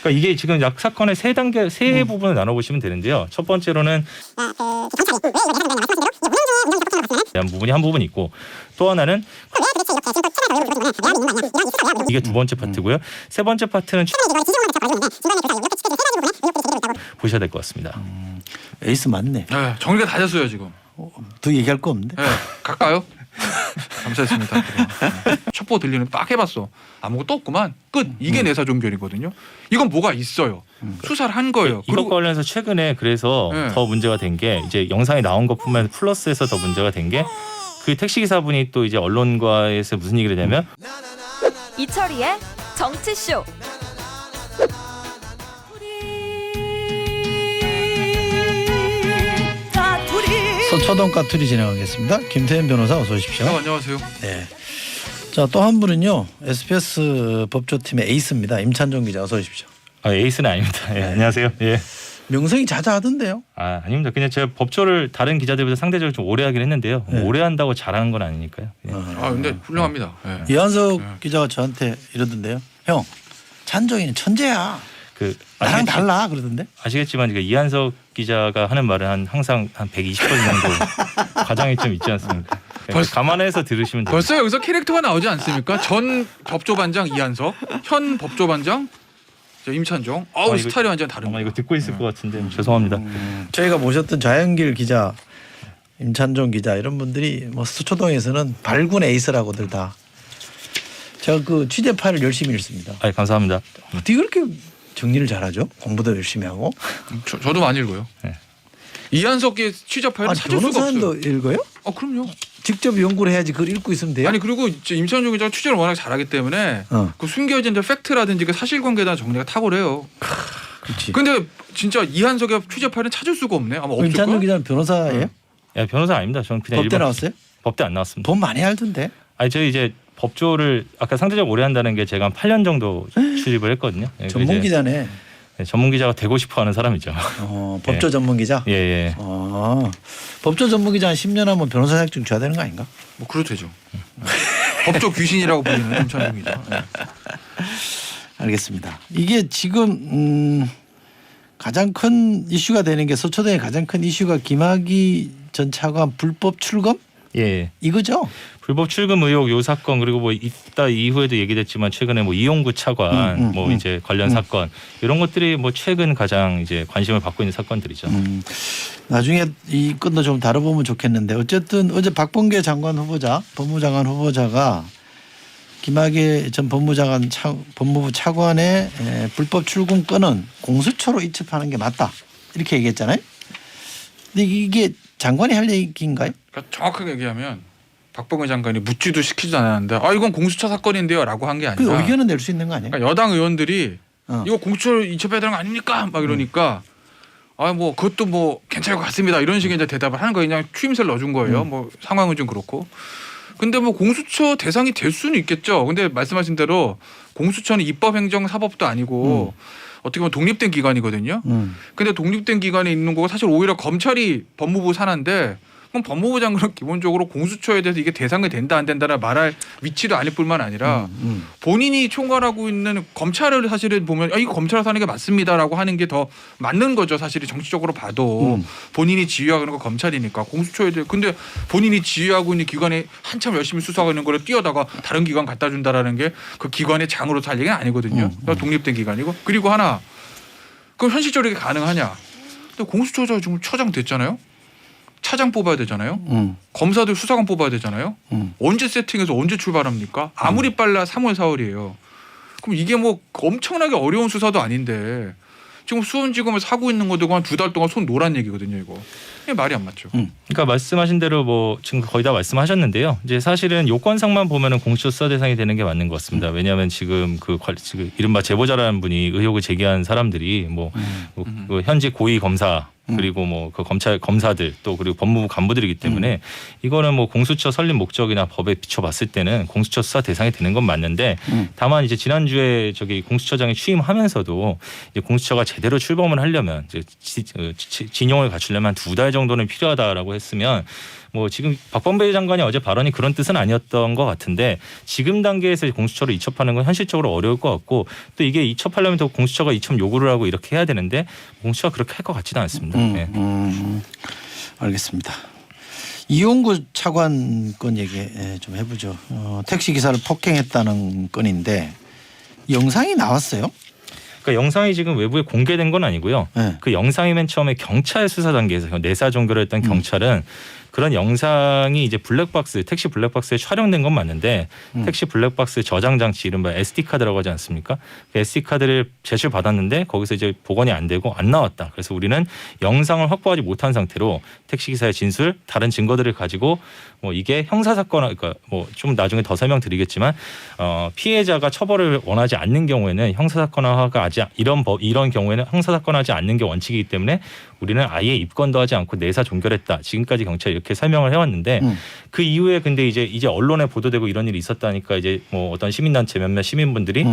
그러니까 이게 지금 약 사건의 세 단계, 세 부분을 나눠보시면 되는데요. 첫 번째로는 대한 부분이 한 부분 있고 또 하나는 이게 두 번째 파트고요. 세 번째 파트는 보셔야 될 것 같습니다. 에이스 맞네. 네, 정리가 다 됐어요 지금. 더 얘기할 거 없는데. 네, 갈까요? 감사했습니다. 첩보 들리는 딱 해봤어. 아무것도 없구만. 끝. 이게 내사종결이거든요. 이건 뭐가 있어요. 수사를 한 거예요. 이것 관련해서 최근에 그래서 네. 더 문제가 된 게 이제 영상이 나온 것뿐만 아니라 플러스해서 더 문제가 된 게 그 택시 기사분이 또 이제 언론과에서 무슨 얘기를 했냐면 이철이의 정치쇼. 서초동 까투리 진행하겠습니다. 김태현 변호사 어서 오십시오. 네, 안녕하세요. 네. 자, 또 한 분은요. SBS 법조팀의 에이스입니다. 임찬종 기자 어서 오십시오. 에이스는 아닙니다. 예, 안녕하세요. 예. 명성이 자자하던데요. 아닙니다. 그냥 제가 법조를 다른 기자들보다 상대적으로 좀 오래 하긴 했는데요. 네. 오래 한다고 잘하는 건 아니니까요. 예. 근데 훌륭합니다. 네. 이한석 기자가 저한테 이러던데요. 형, 찬종이는 천재야. 그 나랑 달라 그러던데. 아시겠지만 이한석 기자가 하는 말은 항상 한 120번 정도 과장이 좀 있지 않습니까? 감안해서 들으시면 됩니다. 벌써 여기서 캐릭터가 나오지 않습니까? 전 법조반장 이한석, 현 법조반장 임찬종. 이거 스타일이 완전 아마 다릅니다. 이거 듣고 있을 것 같은데 죄송합니다. 저희가 모셨던 자연길 기자, 임찬종 기자 이런 분들이 뭐 서초동에서는 발군 에이스라고들 다. 제가 그 취재 파일을 열심히 읽습니다. 감사합니다. 어떻게 그렇게 정리를 잘하죠? 공부도 열심히 하고. 저도 많이 읽어요. 네. 이한석의 취재 파일을 찾을 수가 변호사님도 없어요. 읽어요? 그럼요. 직접 연구를 해야지 그걸 읽고 있으면 돼요? 아니 그리고 임찬종 기자가 취재를 워낙 잘하기 때문에 그 숨겨진 팩트라든지 그 사실관계에 대한 정리가 탁월해요. 그렇지. 근데 진짜 이한석의 취재 파일은 찾을 수가 없네. 아마 없을까? 임찬종 기자는 변호사예요? 변호사 아닙니다. 저는 그냥 법대 나왔어요? 법대 안 나왔습니다. 돈 많이 알던데. 저희 이제 법조를 아까 상대적으로 오래 한다는 게 제가 한 8년 정도 출입을 했거든요. 전문 기자네. 전문 기자가 되고 싶어하는 사람이죠. 법조 전문 기자. 예. 법조 전문 기자 한 10년 하면 변호사 자격증 줘야 되는 거 아닌가? 뭐 그래도 되죠. 법조 귀신이라고 불리는 임찬종 기자. 네. 알겠습니다. 이게 지금 가장 큰 이슈가 되는 게 서초동의 가장 큰 이슈가 김학의 전 차관 불법 출금? 예. 이거죠? 불법 출금 의혹 요 사건 그리고 뭐 이따 이후에도 얘기됐지만 최근에 뭐 이용구 차관 이제 관련 사건 이런 것들이 뭐 최근 가장 이제 관심을 받고 있는 사건들이죠. 나중에 이 건도 좀 다뤄보면 좋겠는데 어쨌든 어제 박범계 장관 후보자, 법무장관 후보자가 김학의 전 법무부 차관의 불법 출금 건은 공수처로 이첩하는 게 맞다 이렇게 얘기했잖아요. 근데 이게 장관이 할 얘기인가요? 그러니까 정확하게 얘기하면 박범계 장관이 묻지도 시키지도 않았는데 이건 공수처 사건인데요라고 한 게 그 아니라 의견은 낼 수 있는 거 아니에요? 그러니까 여당 의원들이 이거 공수처로 이첩해야 되는 거 아닙니까? 막 이러니까 뭐 그것도 뭐 괜찮을 것 같습니다. 이런 식의 이제 대답을 하는 거예요. 그냥 추임새를 넣어준 거예요. 뭐 상황은 좀 그렇고. 근데 뭐 공수처 대상이 될 수는 있겠죠. 근데 말씀하신 대로 공수처는 입법, 행정, 사법도 아니고 어떻게 보면 독립된 기관이거든요. 근데 독립된 기관에 있는 거고 사실 오히려 검찰이 법무부 산하인데 그럼 법무부 장관은 기본적으로 공수처에 대해서 이게 대상이 된다 안 된다를 말할 위치도 아닐 뿐만 아니라 본인이 총괄하고 있는 검찰을 사실은 보면 이거 검찰에서 하는 게 맞습니다라고 하는 게 더 맞는 거죠. 사실이 정치적으로 봐도 본인이 지휘하고 있는 거 검찰이니까 공수처에 대해 근데 본인이 지휘하고 있는 기관에 한참 열심히 수사하고 있는 거를 뛰어다가 다른 기관 갖다 준다라는 게 그 기관의 장으로 살 얘기는 아니거든요. 그러니까 독립된 기관이고 그리고 하나 그럼 현실적으로 이게 가능하냐? 근데 공수처가 지금 처장 됐잖아요. 차장 뽑아야 되잖아요. 검사들 수사관 뽑아야 되잖아요. 언제 세팅해서 언제 출발합니까? 아무리 빨라 3월 4월이에요. 그럼 이게 뭐 엄청나게 어려운 수사도 아닌데 지금 수원지검에서 하고 있는 것도 한 2달 동안 손 놓으란 얘기거든요. 이거 말이 안 맞죠. 그러니까 말씀하신 대로 뭐 지금 거의 다 말씀하셨는데요. 이제 사실은 요건상만 보면은 공수처 수사 대상이 되는 게 맞는 것 같습니다. 왜냐하면 지금 지금 이른바 제보자라는 분이 의혹을 제기한 사람들이 그 현직 고위 검사 그리고 뭐 그 검사들 또 그리고 법무부 간부들이기 때문에 이거는 뭐 공수처 설립 목적이나 법에 비춰봤을 때는 공수처 수사 대상이 되는 건 맞는데 다만 이제 지난주에 공수처장이 취임하면서도 이제 공수처가 제대로 출범을 하려면 이제 진용을 갖추려면 한 2달 정도는 필요하다라고 했으면 뭐 지금 박범계 장관이 어제 발언이 그런 뜻은 아니었던 것 같은데 지금 단계에서 공수처를 이첩하는 건 현실적으로 어려울 것 같고 또 이게 이첩하려면 또 공수처가 이첩 요구를 하고 이렇게 해야 되는데 공수처가 그렇게 할 것 같지는 않습니다. 네. 알겠습니다. 이용구 차관 건 얘기 좀 해보죠. 택시 기사를 폭행했다는 건인데 영상이 나왔어요? 그러니까 영상이 지금 외부에 공개된 건 아니고요. 네. 그 영상이 맨 처음에 경찰 수사 단계에서 내사 종결을 했던 경찰은 그런 영상이 이제 블랙박스 택시 블랙박스에 촬영된 건 맞는데 택시 블랙박스 저장 장치 이른바 SD 카드라고 하지 않습니까? 그 SD 카드를 제출 받았는데 거기서 이제 복원이 안 되고 안 나왔다. 그래서 우리는 영상을 확보하지 못한 상태로 택시 기사의 진술, 다른 증거들을 가지고 뭐 이게 형사 사건, 그러니까 뭐 좀 나중에 더 설명드리겠지만 피해자가 처벌을 원하지 않는 경우에는 형사 사건화가 하지 이런 경우에는 형사 사건화하지 않는 게 원칙이기 때문에 우리는 아예 입건도 하지 않고 내사 종결했다. 지금까지 경찰이 이렇게 설명을 해왔는데 그 이후에 근데 이제 언론에 보도되고 이런 일이 있었다니까 이제 뭐 어떤 시민단체 몇몇 시민분들이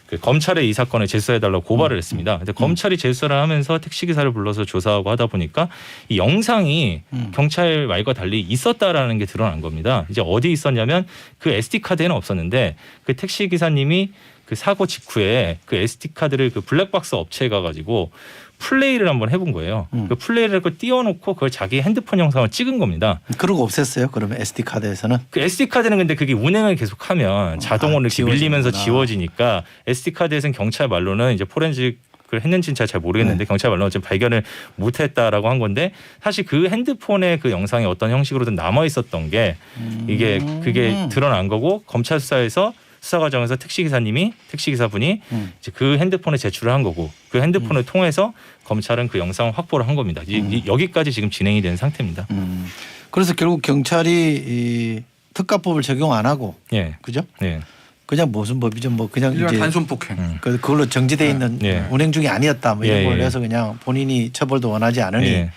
그 검찰에 이 사건을 제수해달라고 고발을 했습니다. 근데 검찰이 제수를 하면서 택시기사를 불러서 조사하고 하다 보니까 이 영상이 경찰 말과 달리 있었다라는 게 드러난 겁니다. 이제 어디 있었냐면 그 SD 카드에는 없었는데 그 택시기사님이 그 사고 직후에 그 SD 카드를 그 블랙박스 업체에 가가지고 플레이를 한번 해본 거예요. 그 플레이를 띄워놓고 그걸 자기 핸드폰 영상을 찍은 겁니다. 그러고 없앴어요? 그러면 SD 카드에서는? 그 SD 카드는 근데 그게 운행을 계속하면 자동으로 이렇게 밀리면서 지워지니까 SD 카드에서는 경찰 말로는 이제 포렌식을 했는지는 잘 모르겠는데 경찰 말로는 지금 발견을 못했다라고 한 건데 사실 그 핸드폰에 그 영상이 어떤 형식으로든 남아 있었던 게 이게 그게 드러난 거고 검찰 수사에서 수사 과정에서 택시기사분이 이제 그 핸드폰에 제출을 한 거고 그 핸드폰을 통해서 검찰은 그 영상을 확보를 한 겁니다. 여기까지 지금 진행이 된 상태입니다. 그래서 결국 경찰이 이 특가법을 적용 안 하고, 예, 그죠? 예, 그냥 무슨 법이죠? 뭐 그냥 이제 단순 폭행. 그걸로 정지돼 있는 예. 운행 중이 아니었다. 뭐 이런 예, 걸 예. 해서 그냥 본인이 처벌도 원하지 않으니 예.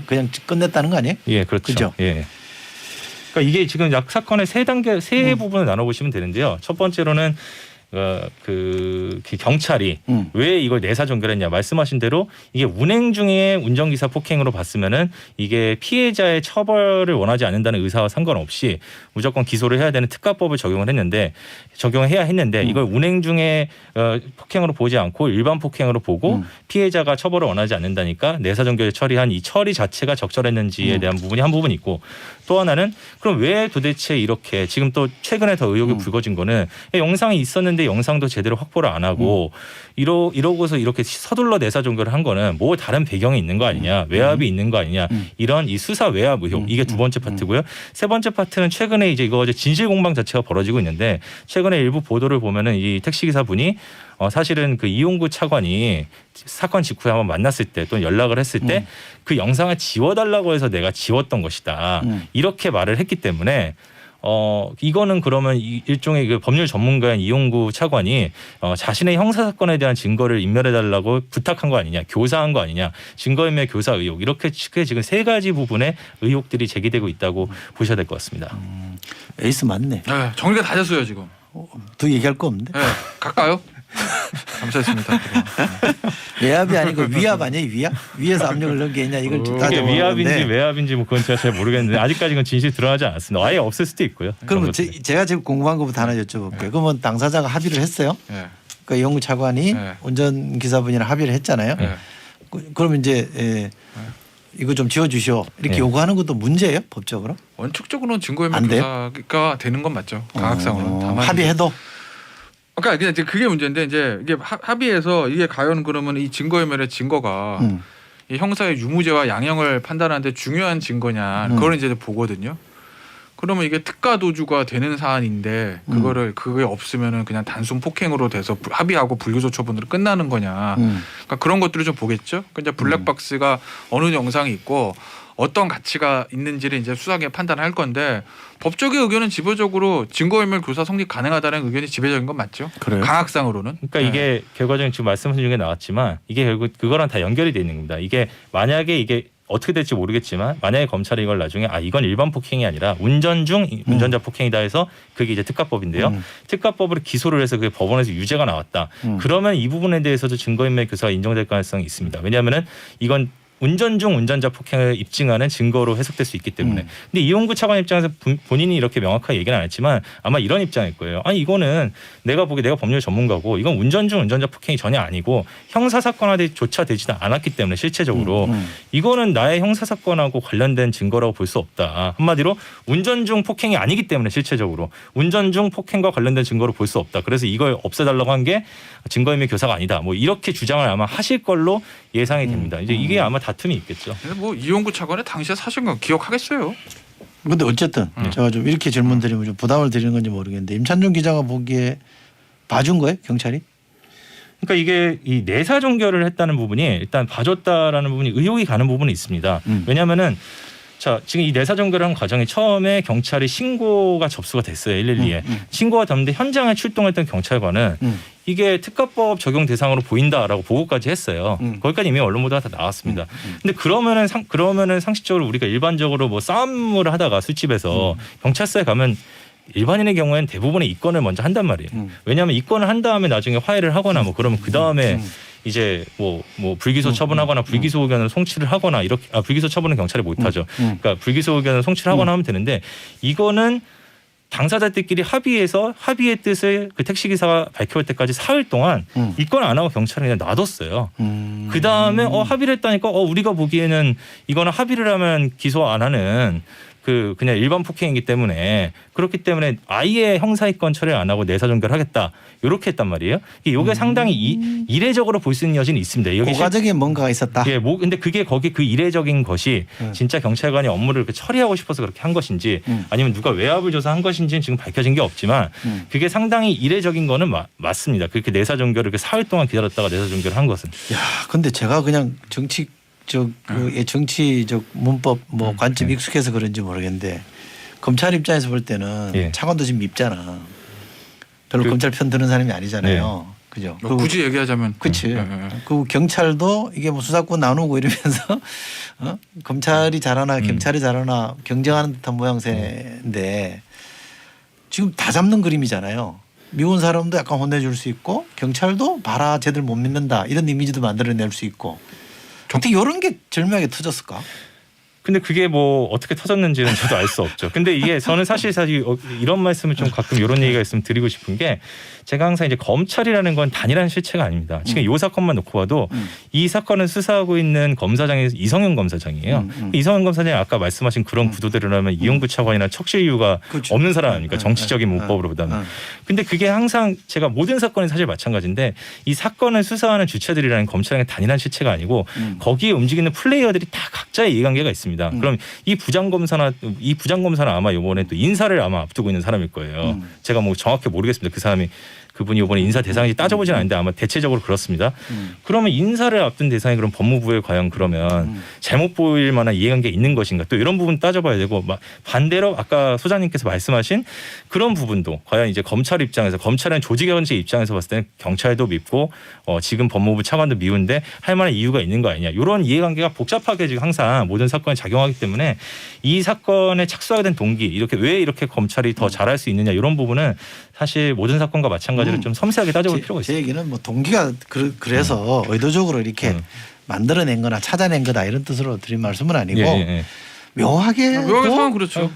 그냥 끝냈다는 거 아니에요? 예, 그렇죠. 그죠? 예. 그러니까 이게 지금 약 사건의 세 부분을 나눠보시면 되는데요. 첫 번째로는 그 경찰이 왜 이걸 내사 종결했냐 말씀하신 대로 이게 운행 중에 운전기사 폭행으로 봤으면은 이게 피해자의 처벌을 원하지 않는다는 의사와 상관없이 무조건 기소를 해야 되는 특가법을 적용해야 했는데 이걸 운행 중에 폭행으로 보지 않고 일반 폭행으로 보고 피해자가 처벌을 원하지 않는다니까 내사 종결 처리한 이 처리 자체가 적절했는지에 대한 부분이 한 부분 있고 또 하나는 그럼 왜 도대체 이렇게 지금 또 최근에 더 의혹이 불거진 거는 영상이 있었는데 영상도 제대로 확보를 안 하고 이러고서 이렇게 서둘러 내사 종결을 한 거는 뭐 다른 배경이 있는 거 아니냐 외압이 있는 거 아니냐 이런 이 수사 외압 의혹 이게 두 번째 파트고요. 세 번째 파트는 최근에 이제 이거 진실 공방 자체가 벌어지고 있는데 최근에 일부 보도를 보면은 이 택시기사분이 사실은 그 이용구 차관이 사건 직후에 한번 만났을 때 또는 연락을 했을 때 그 영상을 지워달라고 해서 내가 지웠던 것이다. 이렇게 말을 했기 때문에 이거는 그러면 일종의 그 법률 전문가인 이용구 차관이 자신의 형사 사건에 대한 증거를 인멸해달라고 부탁한 거 아니냐, 교사한 거 아니냐, 증거인멸 교사 의혹 이렇게 지금 세 가지 부분의 의혹들이 제기되고 있다고 보셔야 될 것 같습니다. 에이스 맞네. 네, 정리가 다 됐어요 지금. 더 얘기할 거 없는데? 네, 갈까요? 감사했습니다. 외압이 아니고 위압 아니에요? 위압? 위에서 압력을 넣은 게 있냐 이걸 좀 이게 따져보는데. 위압인지 외압인지 뭐 그건 제가 잘 모르겠는데 아직까지 그건 진실 드러나지 않았습니다. 아예 없을 수도 있고요. 그러면 제가 지금 궁금한 것부터 하나 여쭤볼게요. 그러면 당사자가 합의를 했어요? 네. 그러니까 이용구 차관이 네. 운전기사분이랑 합의를 했잖아요. 네. 그러면 이제 이거 좀 지워주시오 이렇게 네. 요구하는 것도 문제예요 법적으로? 원칙적으로는 증거인멸 안 돼요? 교사가 되는 건 맞죠. 강학상으로는. 다만 합의해도? 그러니까 이제 그게 문제인데 이제 이게 합의해서 이게 과연 그러면 이 증거인멸의 증거가 이 형사의 유무죄와 양형을 판단하는데 중요한 증거냐 그걸 이제 보거든요. 그러면 이게 특가 도주가 되는 사안인데 그게 없으면은 그냥 단순 폭행으로 돼서 합의하고 불기소 처분으로 끝나는 거냐. 그러니까 그런 것들을 좀 보겠죠. 그러니까 블랙박스가 어느 영상이 있고 어떤 가치가 있는지를 이제 수사기에 판단할 건데 법적의 의견은 지배적으로 증거인멸 교사 성립 가능하다는 의견이 지배적인 건 맞죠. 그래요? 강학상으로는. 그러니까 이게 결과적인 지금 말씀하신 중에 나왔지만 이게 결국 그거랑 다 연결이 돼 있는 겁니다. 이게 만약에 이게 어떻게 될지 모르겠지만 만약에 검찰이 이걸 나중에 이건 일반 폭행이 아니라 운전 중 운전자 폭행이다 해서 그게 이제 특가법인데요. 특가법으로 기소를 해서 그게 법원에서 유죄가 나왔다. 그러면 이 부분에 대해서도 증거인멸 교사가 인정될 가능성이 있습니다. 왜냐하면은 이건 운전 중 운전자 폭행을 입증하는 증거로 해석될 수 있기 때문에. 근데 이용구 차관 입장에서 본인이 이렇게 명확하게 얘기는 안 했지만 아마 이런 입장일 거예요. 아니 이거는 내가 법률 전문가고 이건 운전 중 운전자 폭행이 전혀 아니고 형사사건화조차 되지도 않았기 때문에 실체적으로 이거는 나의 형사사건하고 관련된 증거라고 볼 수 없다. 한마디로 운전 중 폭행이 아니기 때문에 실체적으로 운전 중 폭행과 관련된 증거로 볼 수 없다. 그래서 이걸 없애달라고 한 게 증거인멸 교사가 아니다. 뭐 이렇게 주장을 아마 하실 걸로 예상이 됩니다. 이제 이게 아마 다툼이 있겠죠. 근데 뭐 이용구 차관의 당시에 사신 건 기억하겠어요. 근데 어쨌든 제가 좀 이렇게 질문 드리면 좀 부담을 드리는 건지 모르겠는데 임찬종 기자가 보기에 봐준 거예요 경찰이? 그러니까 이게 이 내사 종결을 했다는 부분이 일단 봐줬다라는 부분이 의혹이 가는 부분이 있습니다. 왜냐하면은 자 지금 이 내사 종결한 과정이 처음에 경찰이 신고가 접수가 됐어요 112에 신고가 됐는데 현장에 출동했던 경찰관은 이게 특가법 적용 대상으로 보인다라고 보고까지 했어요. 거기까지 이미 언론 보도가 다 나왔습니다. 근데 그러면은 상식적으로 우리가 일반적으로 뭐 싸움을 하다가 술집에서 경찰서에 가면 일반인의 경우에는 대부분의 이권을 먼저 한단 말이에요. 왜냐하면 이권을 한 다음에 나중에 화해를 하거나 뭐 그러면 그 다음에 이제 뭐 불기소 처분하거나 불기소 의견을 송치를 하거나 이렇게 불기소 처분은 경찰이 못하죠. 그러니까 불기소 의견을 송치를 하거나 하면 되는데 이거는 당사자들끼리 합의해서 합의의 뜻을 그 택시기사가 밝혀올 때까지 사흘 동안 이권을 안 하고 경찰이 그냥 놔뒀어요. 그 다음에 합의를 했다니까 우리가 보기에는 이거는 합의를 하면 기소 안 하는 그냥 일반 폭행이기 때문에 그렇기 때문에 아예 형사이권 처리를 안 하고 내사 종결하겠다 이렇게 했단 말이에요. 이게 상당히 이례적으로 볼 수 있는 여지는 있습니다. 여기 고가적인 뭔가가 있었다. 예, 근데 그게 거기 그 이례적인 것이 진짜 경찰관이 업무를 처리하고 싶어서 그렇게 한 것인지 아니면 누가 외압을 줘서 한 것인지는 지금 밝혀진 게 없지만 그게 상당히 이례적인 거는 맞습니다. 그렇게 내사 종결을 사흘 동안 기다렸다가 내사 종결을 한 것은. 야, 근데 제가 그냥 정치적 문법 뭐 관점 익숙해서 그런지 모르겠는데 검찰 입장에서 볼 때는 예. 차관도 지금 밉잖아. 별로 검찰 편 드는 사람이 아니잖아요. 그죠? 뭐 굳이 얘기하자면 그렇지. 그 경찰도 이게 뭐 수사권 나누고 이러면서 검찰이 잘하나 경찰이 잘하나 경쟁하는 듯한 모양새인데 지금 다 잡는 그림이잖아요. 미운 사람도 약간 혼내줄 수 있고 경찰도 봐라 쟤들 못 믿는다 이런 이미지도 만들어낼 수 있고 어떻게 이런 게 절묘하게 터졌을까? 근데 그게 뭐 어떻게 터졌는지는 저도 알 수 없죠. 근데 이게 저는 사실 이런 말씀을 좀 가끔 이런 얘기가 있으면 드리고 싶은 게 제가 항상 이제 검찰이라는 건 단일한 실체가 아닙니다. 지금 이 사건만 놓고 봐도 이 사건을 수사하고 있는 검사장이 이성윤 검사장이에요. 이성윤 검사장이 아까 말씀하신 그런 구도대로라면 이용구 차관이나 척실 이유가 그렇죠. 없는 사람 아닙니까? 정치적인 문법으로 보다는. 근데 그게 항상 제가 모든 사건이 사실 마찬가지인데 이 사건을 수사하는 주체들이라는 검찰의 단일한 실체가 아니고 거기에 움직이는 플레이어들이 다 각자의 이해관계가 있습니다. 그럼 이 부장검사는 아마 이번에 또 인사를 아마 앞두고 있는 사람일 거예요. 제가 뭐 정확히 모르겠습니다. 그분이 이번에 인사 대상인지 따져보진 않는데 아마 대체적으로 그렇습니다. 그러면 인사를 앞둔 대상이 그럼 법무부에 과연 그러면 잘못 보일 만한 이해관계가 있는 것인가 또 이런 부분 따져봐야 되고 반대로 아까 소장님께서 말씀하신 그런 부분도 과연 이제 검찰 입장에서 검찰은 조직원의 입장에서 봤을 때는 경찰도 밉고 지금 법무부 차관도 미운데 할 만한 이유가 있는 거 아니냐 이런 이해관계가 복잡하게 지금 항상 모든 사건에 작용하기 때문에 이 사건에 착수하게 된 동기 왜 이렇게 검찰이 더 잘할 수 있느냐 이런 부분은 사실 모든 사건과 마찬가지로 좀 섬세하게 따져볼 필요가 있습니다. 제 얘기는 뭐 동기가 그래서 의도적으로 이렇게 만들어낸 거나 찾아낸 거다 이런 뜻으로 드린 말씀은 아니고 묘하게 상황 그렇죠.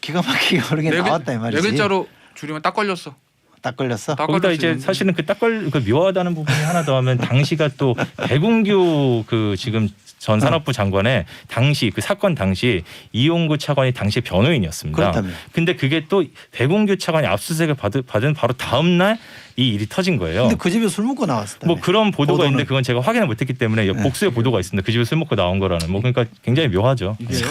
기가 막히게 그런 게 나왔다 이 말이지. 네 글자로 줄이면 딱 걸렸어. 딱 걸렸어. 거기다 이제 사실은 그 묘하다는 부분이 하나 더 하면 당시가 또 배궁규 지금 전 산업부 장관의 당시 그 사건 당시 이용구 차관이 당시 변호인이었습니다. 그렇다면. 근데 그게 또 배궁규 차관이 압수수색을 받은 바로 다음 날 이 일이 터진 거예요. 근데 그 집에 술 먹고 나왔을 때. 뭐 그런 보도가 있는데 그건 제가 확인을 못했기 때문에 복수의 보도가 있습니다. 그 집에 술 먹고 나온 거라는. 그러니까 굉장히 묘하죠. 이게요.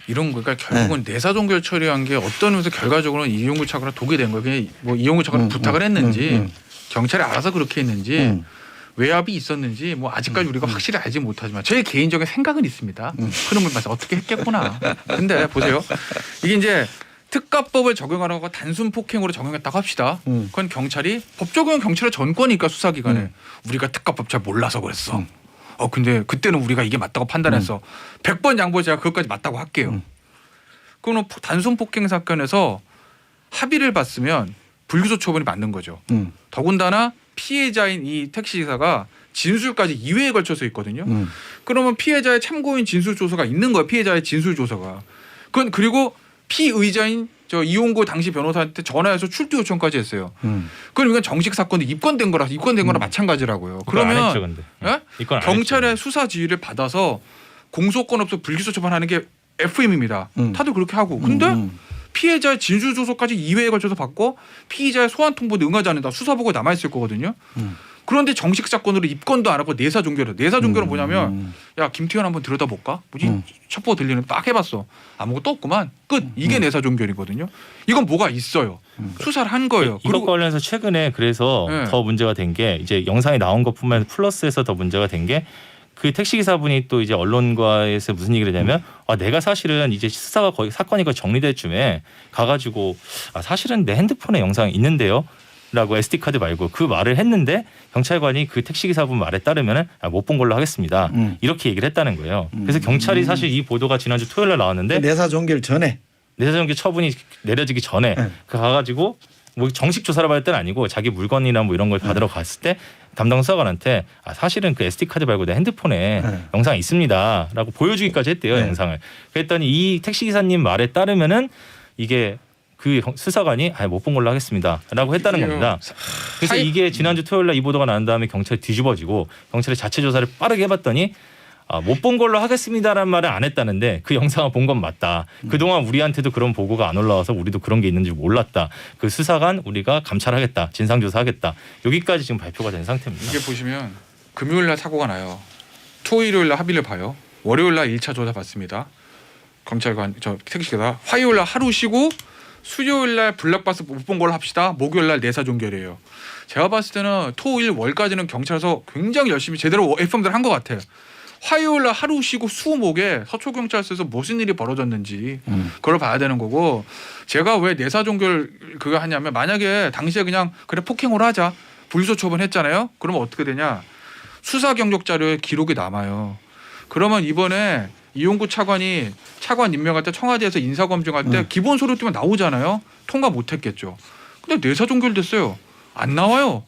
이런 거 그러니까 결국은 내사 종결 처리한 게 어떤 의미에서 결과적으로는 이용구 차관을 독이 된 거예요. 그냥 뭐 이용구 차관을 부탁을 했는지 경찰이 알아서 그렇게 했는지 외압이 있었는지 뭐 아직까지 우리가 확실히 알지 못하지만 제 개인적인 생각은 있습니다. 흐름을 봐서 어떻게 했겠구나. 근데 보세요. 이게 이제 특가법을 적용하라고 단순 폭행으로 적용했다고 합시다. 그건 경찰이 법 적용은 경찰의 전권이니까 수사기관에 우리가 특가법 잘 몰라서 그랬어. 근데 그때는 우리가 이게 맞다고 판단해서 100번 양보해 제가 그것까지 맞다고 할게요. 그거는 단순 폭행 사건에서 합의를 봤으면 불기소 처분이 맞는 거죠. 더군다나 피해자인 이 택시기사가 진술까지 2회에 걸쳐서 있거든요. 그러면 피해자의 참고인 진술조서가 있는 거예요. 피해자의 진술조서가. 그리고 피의자인 저 이용구 당시 변호사한테 전화해서 출두 요청까지 했어요. 그럼 이건 정식 사건이 입건된 거라 마찬가지라고요. 그러면 안 했죠, 근데. 예? 이건 안 경찰의 했죠. 수사 지휘를 받아서 공소권 없어 불기소 처분하는 게 FM입니다. 다들 그렇게 하고. 근데 피해자의 진술조서까지 2회에 걸쳐서 받고 피의자의 소환 통보도 응하지 않는다. 수사보고 남아 있을 거거든요. 그런데 정식 사건으로 입건도 안 하고 내사 종결을. 내사 종결은 뭐냐면 야 김태현 한번 들여다볼까? 뭐지? 첩보 들리는 딱 해봤어. 아무것도 없구만. 끝. 이게 내사 종결이거든요. 이건 뭐가 있어요. 수사를 한 거예요. 이것 관련해서 최근에 그래서 네. 더 문제가 된 게 이제 영상이 나온 것뿐만 아니라 플러스해서 더 문제가 된 게 그 택시기사분이 또 이제 언론과에서 무슨 얘기를 했냐면 내가 사실은 이제 수사가 거의 사건이 거의 정리될 쯤에 가가지고 사실은 내 핸드폰에 영상이 있는데요. 라고 SD카드 말고 그 말을 했는데 경찰관이 그 택시기사분 말에 따르면 못 본 걸로 하겠습니다. 이렇게 얘기를 했다는 거예요. 그래서 경찰이 사실 이 보도가 지난주 토요일 날 나왔는데 내사 종결 전에 내사정지 처분이 내려지기 전에 그 가가지고 뭐 정식 조사를 받을 때는 아니고 자기 물건이나 뭐 이런 걸 받으러 갔을 때 담당 수사관한테 사실은 그 SD 카드 말고 내 핸드폰에 영상이 있습니다라고 보여주기까지 했대요. 영상을. 그랬더니 이 택시 기사님 말에 따르면은 이게 그 수사관이 못 본 걸로 하겠습니다라고 했다는 겁니다. 그래서 이게 지난주 토요일 날 이 보도가 난 다음에 경찰이 뒤집어지고 경찰이 자체 조사를 빠르게 해봤더니 못 본 걸로 하겠습니다라는 말을 안 했다는데 그 영상을 본 건 맞다. 그동안 우리한테도 그런 보고가 안 올라와서 우리도 그런 게 있는지 몰랐다. 그 수사관 우리가 감찰하겠다. 진상조사하겠다. 여기까지 지금 발표가 된 상태입니다. 이게 보시면 금요일 날 사고가 나요. 토요일 날 합의를 봐요. 월요일 날 1차 조사 받습니다. 검찰관 저 택시기사 화요일 날 하루 쉬고 수요일 날 블랙박스 못 본 걸로 합시다. 목요일 날 내사 종결이에요. 제가 봤을 때는 토일 월까지는 경찰에서 굉장히 열심히 제대로 FM들 한 것 같아요. 화요일 날 하루 쉬고 수목에 서초경찰서에서 무슨 일이 벌어졌는지 그걸 봐야 되는 거고 제가 왜 내사 종결 그거 하냐면 만약에 당시에 그냥 그래 폭행으로 하자 불기소 처분했잖아요. 그러면 어떻게 되냐 수사 경력 자료에 기록이 남아요. 그러면 이번에 이용구 차관이 차관 임명할 때 청와대에서 인사 검증할 때 기본 서류 때문에 나오잖아요. 통과 못했겠죠. 근데 내사 종결됐어요. 안 나와요.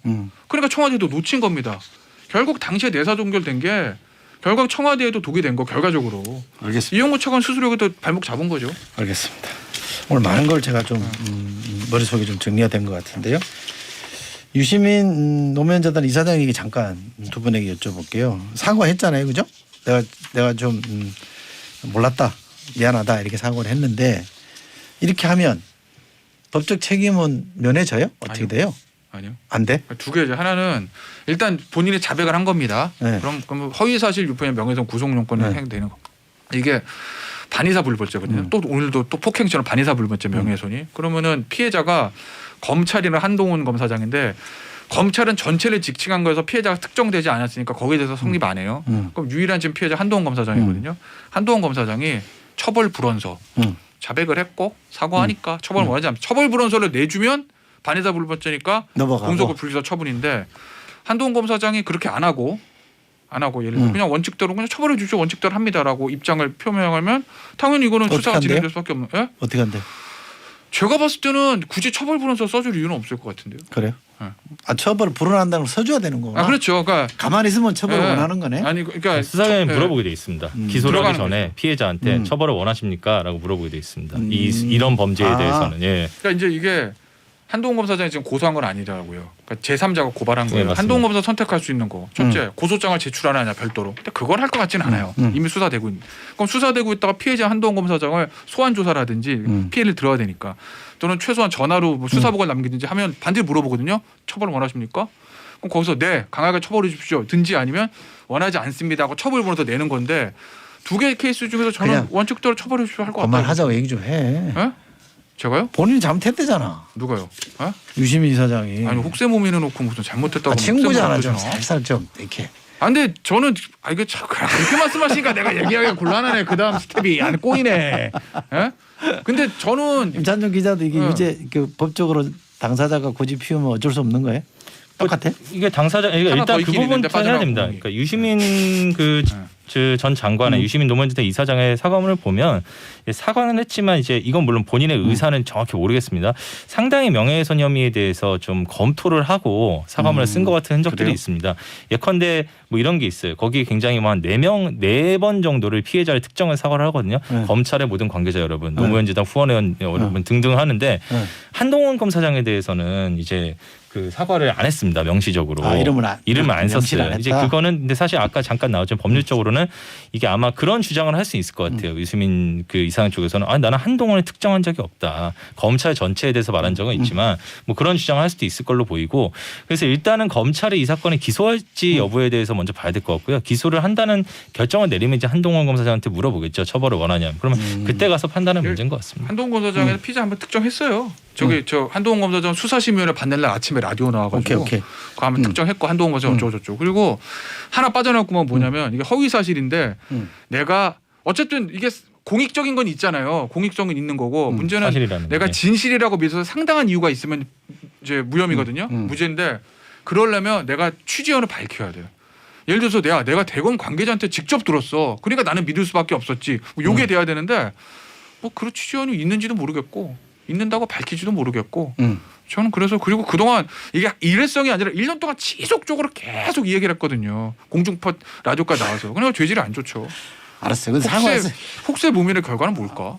그러니까 청와대도 놓친 겁니다. 결국 당시에 내사 종결된 게 결국 청와대에도 독이 된 거 결과적으로. 알겠습니다. 이용구 차관 스스로 여기도 발목 잡은 거죠. 알겠습니다. 오늘 많은 걸 제가 좀 머릿속에 좀 정리가 된 것 같은데요. 유시민 노무현재단 이사장에게 잠깐 두 분에게 여쭤볼게요. 사과했잖아요, 그죠? 내가 좀 몰랐다, 미안하다 이렇게 사과를 했는데 이렇게 하면 법적 책임은 면해져요? 어떻게 아니요. 돼요? 아니요. 안 돼? 두 개죠. 하나는 일단 본인이 자백을 한 겁니다. 네. 그럼 허위사실 유포의 명예훼손 구속용권이 행되는 거. 이게 반의사불벌죄거든요. 또 오늘도 또 폭행처럼 반의사불벌죄 명예훼손이. 그러면은 피해자가 검찰이나 한동훈 검사장인데 검찰은 전체를 직칭한 거에서 피해자가 특정되지 않았으니까 거기에 대해서 성립 안 해요. 그럼 유일한 지금 피해자 한동훈 검사장이거든요. 한동훈 검사장이 처벌 불원서 자백을 했고 사과하니까 처벌 원하지 않습니다. 처벌 불원서를 내주면 반의사 불벌죄니까 공소고 불기소 처분인데 한동훈 검사장이 그렇게 안 하고 예를 들어 그냥 원칙대로 그냥 처벌해 주죠 원칙대로 합니다라고 입장을 표명하면 당연히 이거는 수사가 진행될 수밖에 없는. 예? 어떻게 한대? 제가 봤을 때는 굳이 처벌 불원서 써줄 이유는 없을 것 같은데요. 그래요? 네. 처벌을 불원한다는 걸 써줘야 되는 거구나. 그렇죠. 그러니까 가만히 있으면 처벌을 원하는 거네. 아니 그러니까 수사관이 물어보게 돼 있습니다. 기소를 하기 전에 거죠. 피해자한테 처벌을 원하십니까?라고 물어보게 돼 있습니다. 이런 범죄에 대해서는 그러니까 이제 이게 한동훈 검사장이 지금 고소한 건 아니더라고요. 그러니까 제3자가 고발한 거예요. 네, 한동훈 검사 선택할 수 있는 거. 첫째, 고소장을 제출하느냐 별도로. 근데 그걸 할 것 같지는 않아요. 이미 수사되고 있는. 그럼 수사되고 있다가 피해자 한동훈 검사장을 소환 조사라든지 피해를 들어야 되니까 또는 최소한 전화로 뭐 수사보고를 남기든지 하면 반드시 물어보거든요. 처벌 원하십니까? 그럼 거기서 네, 강하게 처벌해 주십시오. 든지 아니면 원하지 않습니다 하고 처벌 번호도 내는 건데 두 개의 케이스 중에서 저는 원칙대로 처벌해 주십시오 할 것 같아요. 그만하자고 얘기 좀 해. 네? 제가요? 본인이 잘못했대잖아. 누가요? 에? 유시민 이사장이. 아니 혹세무민 해놓고 무슨 잘못했다고. 친구잖아. 좀 살살 좀 이렇게. 근데 저는 이거 참 그렇게 말씀하시니까 내가 얘기하기가 곤란하네. 그 다음 스텝이 안 꼬이네. 에? 근데 저는 임찬종 기자도 이게 유죄 그 법적으로 당사자가 고집 피우면 어쩔 수 없는 거예요? 똑같아? 이게 당사자 하나 일단 더 그 있긴 부분부터 있는데 해야 빠져나온 됩니다. 부분이. 그러니까 유시민 전 장관의 유시민 노무현재단 이사장의 사과문을 보면 사과는 했지만 이제 이건 물론 본인의 의사는 정확히 모르겠습니다. 상당히 명예훼손 혐의에 대해서 좀 검토를 하고 사과문을 쓴 것 같은 흔적들이 그래요? 있습니다. 예컨대 뭐 이런 게 있어요. 거기 굉장히 뭐 한 4번 정도를 피해자를 특정한 사과를 하거든요. 네. 검찰의 모든 관계자 여러분, 노무현재단 후원회원 여러분 등등 하는데 네. 한동훈 검사장에 대해서는 이제 그 사과를 안 했습니다. 명시적으로. 이름을 안 썼어요. 명시를 안 이제 했다? 그거는 근데 사실 아까 잠깐 나왔지만 법률적으로는 이게 아마 그런 주장을 할 수 있을 것 같아요. 유시민 그 이사장 쪽에서는 나는 한동훈을 특정한 적이 없다. 검찰 전체에 대해서 말한 적은 있지만 뭐 그런 주장을 할 수도 있을 걸로 보이고 그래서 일단은 검찰이 이 사건을 기소할지 여부에 대해서 먼저 봐야 될 것 같고요. 기소를 한다는 결정을 내리면 이제 한동훈 검사장한테 물어보겠죠. 처벌을 원하냐. 그러면 그때 가서 판단하는 문제인 것 같습니다. 한동훈 검사장에서 피자 한번 특정했어요. 저기 저 한동훈 검사장 수사심의위원회 받는 날 아침에 라디오 나와가지고 오케이. 그거 한번 특정했고 한동훈 검사장 어쩌고저쩌고 그리고 하나 빠져나왔구만 뭐냐면 이게 허위 사실인데 내가 어쨌든 이게 공익적인 건 있잖아요. 공익적인 건 있는 거고 문제는 사실이라는 내가 게. 진실이라고 믿어서 상당한 이유가 있으면 이제 무혐의거든요. 무죄인데 그러려면 내가 취지원을 밝혀야 돼요. 예를 들어서 내가 대검 관계자한테 직접 들었어. 그러니까 나는 믿을 수밖에 없었지. 뭐 요게 돼야 되는데 뭐 그런 취지원이 있는지도 모르겠고 있는다고 밝히지도 모르겠고 저는 그래서 그리고 그동안 이게 일회성이 아니라 1년 동안 지속적으로 계속 이 얘기를 했거든요. 공중파 라디오까지 나와서. 그러니까 죄질이 안 좋죠. 알았어요. 그 사과했어요. 혹세 무민의 결과는 뭘까?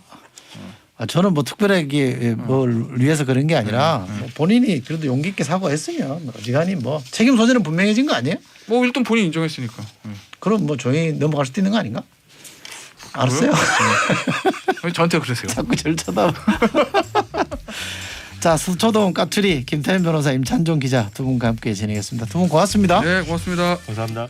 저는 뭐 특별하게 뭘 위해서 그런 게 아니라 뭐 본인이 그래도 용기 있게 사과했으면 어지간히 뭐 책임 소재는 분명해진 거 아니에요? 뭐 일단 본인 인정했으니까. 그럼 뭐 조용히 넘어갈 수도 있는 거 아닌가? 알았어요. 저한테 그러세요. 자꾸 절 쳐다봐. 자, 수초동 까투리 김태현 변호사, 임찬종 기자 두 분과 함께 진행했습니다. 두 분 고맙습니다. 네, 고맙습니다. 감사합니다.